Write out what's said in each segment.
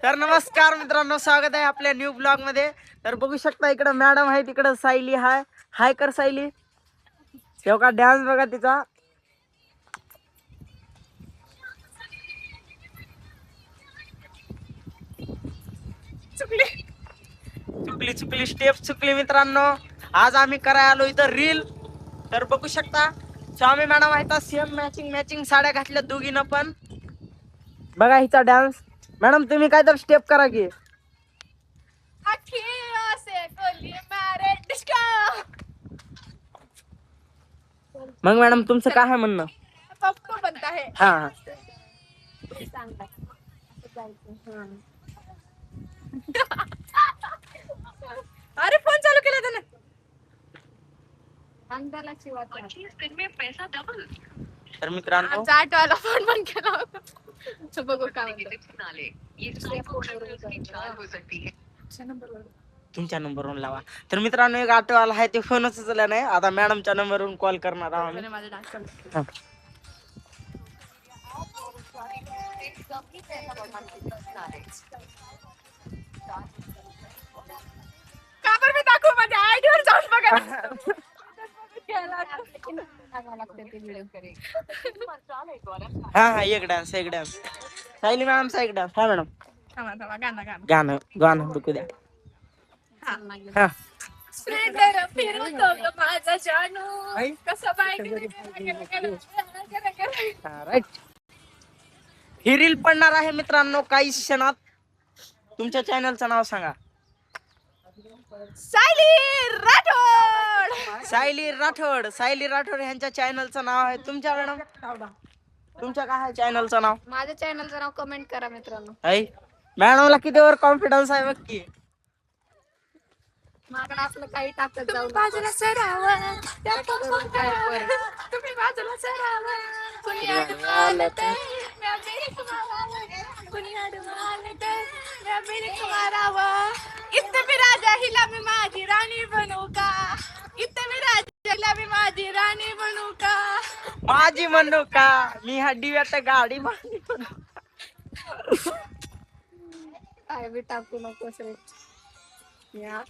तर नमस्कार मित्रांनो, स्वागत आहे आपल्या न्यू ब्लॉग मध्ये. तर बघू शकता इकडे मॅडम आहे, तिकडे सायली हाय. हाय कर सायली. तेव्हा डान्स बघा तिचा. चुकली चुकली स्टेप चुकली मित्रांनो. आज आम्ही करायला आलो इथं रील. तर बघू शकता स्वामी मॅडम आहेत, सेम मॅचिंग मॅचिंग साड्या घातल्या दोघीनं पण. बघा हिचा डान्स. मॅडम तुम्ही काय तर स्टेप करा की. मग मॅडम तुमचं काय आहे म्हणणं? पप्पू बनता है. हा हा. अरे फोन चालू केला त्याने. तर मित्रांनो आमचा ऑटोवाला फोन बंद केला होता. तो बघू काय म्हणतो. तुमच्या नंबरवरून लावा. तर मित्रांनो एक ऑटोवाला आहे, ते फोनच उचलला नाही. आता मॅडमच्या नंबरवरून कॉल करणार आहोत आम्ही. माझा डान्स चालू. हा. का बरं मी दाखवू माझ्या आयडीवर जाऊन बघा. हा हा एक डान्स एक डान्स. सायली मॅडमचा एक डान्स. हा मॅडम थांबा थांबा गाणं गाणं. गाणं गाणं दुखू द्या. हा स्प्लेंडर फिरवतो ग माझा जानू. कसं बाईक राईट. ही रील पडणार आहे मित्रांनो काही क्षणात. तुमच्या चॅनलचं नाव सांगा. सायली राठोड. सायली राठोड. सायली राठोड यांच्या चॅनलचं नाव आहे. तुमच्या मॅडम तुमच्या काय आहे चॅनलचं नाव? माझ्या चॅनलचं नाव कमेंट करा मित्रांनो. आहे. मॅडमला कितीवर कॉन्फिडन्स आहे बघ की. माझ्याकडे असलं काही टाकत जाऊ बाजूला सरावा. तुम्ही बाजूला सरावा. कुणी अडवालं तर म्या बिरीक मारावं. कुणी अडवालं तर म्या बिरीक मारावं. इथं मी राजा हिला मी माझी राणी बनवू का. इथं मी राजा हिला मी माझी राणी बनवू का. माझी म्हणू का मी हा डिव्यात गाडी माझी बनवू. काय बी टाकू नकोस रे. या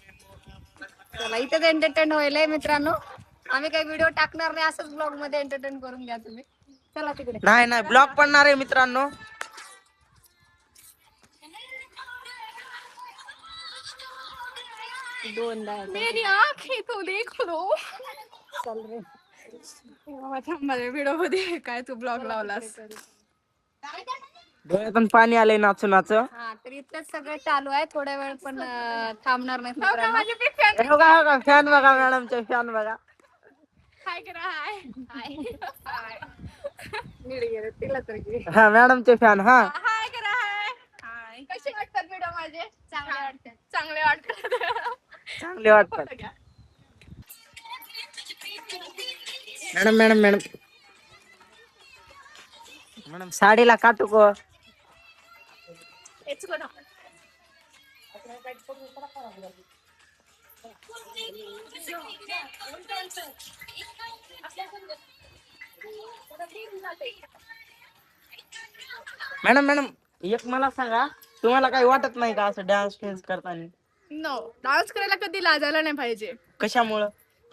चला इथेच एंटरटेन व्हायलाय मित्रांनो. आम्ही काही व्हिडिओ टाकणार नाही, असंच ब्लॉग मध्ये एंटरटेन करून घ्या तुम्ही. चला तिकडे. नाही नाही ब्लॉग पडणार आहे मित्रांनो. मेरी आँखें तो देख लो. चल रे माझ्या व्हिडिओ मध्ये काय तू ब्लॉग लावलास. डोळ्यातून पाणी आलंय नाचू नाच. हा तर इथलंच सगळं चालू आहे. थोड्या वेळ पण थांबणार नाही मित्रांनो. बघा फॅन बघा मॅडमचे फॅन बघा. हाय करा हाय हाय हाय. नीट गेले तिला तर घे. हा मॅडमचे फॅन. हा हाय करा हाय हाय. कसे वाटतात व्हिडिओ माझे? चांगले वाटतात. चांगले वाटतात. चांगले वाटतात. मॅडम मॅडम मॅडम मॅडम साडीला काटू को. It's good. मॅडम मॅडम एक मला सांगा, तुम्हाला काही वाटत नाही का असं डान्स फेन्स करताना? नो, डान्स करायला कधी लाजायला नाही पाहिजे. कशामुळं?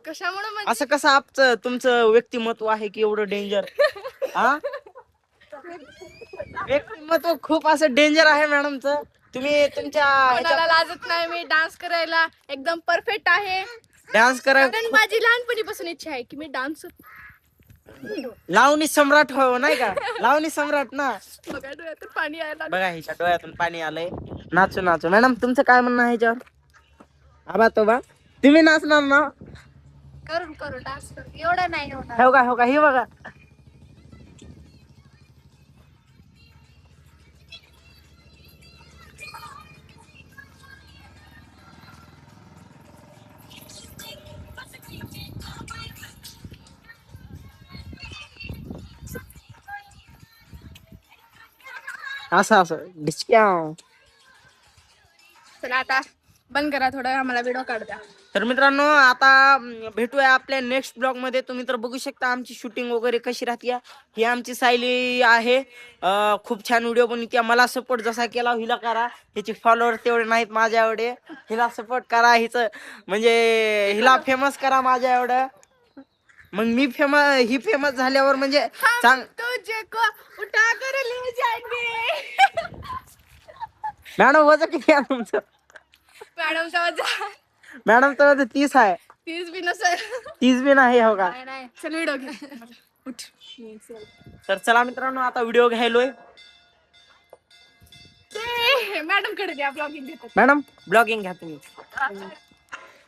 कशामुळे म्हणजे असं कसं आपचं तुमचं व्यक्तिमत्व आहे की एवढं डेंजर? हा व्यक्तिमत्व खूप असं डेंजर आहे मॅडमचं. तुम्ही तुमच्या कोणाला लाजत नाही. मी डान्स करायला एकदम परफेक्ट आहे. डान्स करा. कारण माझी लहानपणीपासून इच्छा आहे की मी डान्स लावणी सम्राट हो नाही का. लावणी सम्राट ना. बघा डोळ्यातून पाणी यायला. बघा हिच्या डोळ्यातून पाणी आलंय. नाचू नाचू. मॅडम तुमचं काय म्हणणं आहे ह्याच्यावर? आबा तो बा तुम्ही नाचणार ना? करून करू डान्स करू. एवढं नाही होणार. हो का हे बघा. असं डिस्काउंट. चला आता बंद करा, थोडा आम्हाला व्हिडिओ काढ द्या. तर मित्रांनो आता भेटूया आपल्या नेक्स्ट ब्लॉग मध्ये. तुम्ही तर बघू शकता आमची शूटिंग वगैरे कशी राहते. ही आमची सायली आहे. खूप छान व्हिडिओ बनवते. मला सपोर्ट जसा केला हिला करा. हिचे फॉलोअर तेवढे नाहीत माझ्या एवढे. हिला सपोर्ट करा. हिचं म्हणजे हिला फेमस करा माझ्या एवढं. मग मी ही फेमस झाल्यावर म्हणजे सांग. तुझे को उठा कर ले जाएंगे. मॅडम वजन किती आहे तुमचं? मॅडम वजन मॅडम तर वजन 30 आहे. 30 बी नसेल. 30 बी नाही हो का? नाही चल व्हिडिओ घे. उठ. तर चला मित्रांनो आता व्हिडिओ घ्यायलोय. ते मॅडम कडे द्या ब्लॉगिंग देतात. मॅडम ब्लॉगिंग घ्या तुम्ही.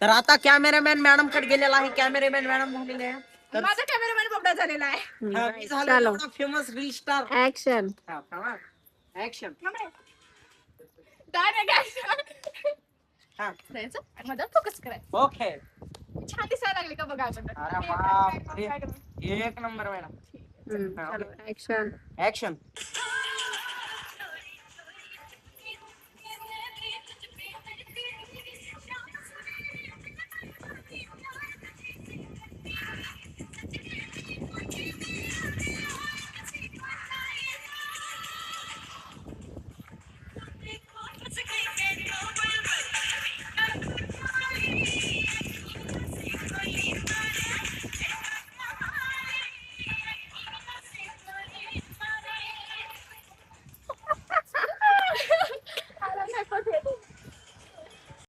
तर आता कॅमेरामॅन मॅडम कडे गेलेला आहे. कॅमेरामॅन मॅडम झालेले आहे. तर माझा कॅमेरामॅन बोबडा झालेला आहे. मी झालो famous reel star. Action. Action. माझा फोकस करायचं. ओके. छान दिसायला लागले का बघा आपण. अरे बाप रे. एक नंबर मॅडम. ऍक्शन. ऍक्शन.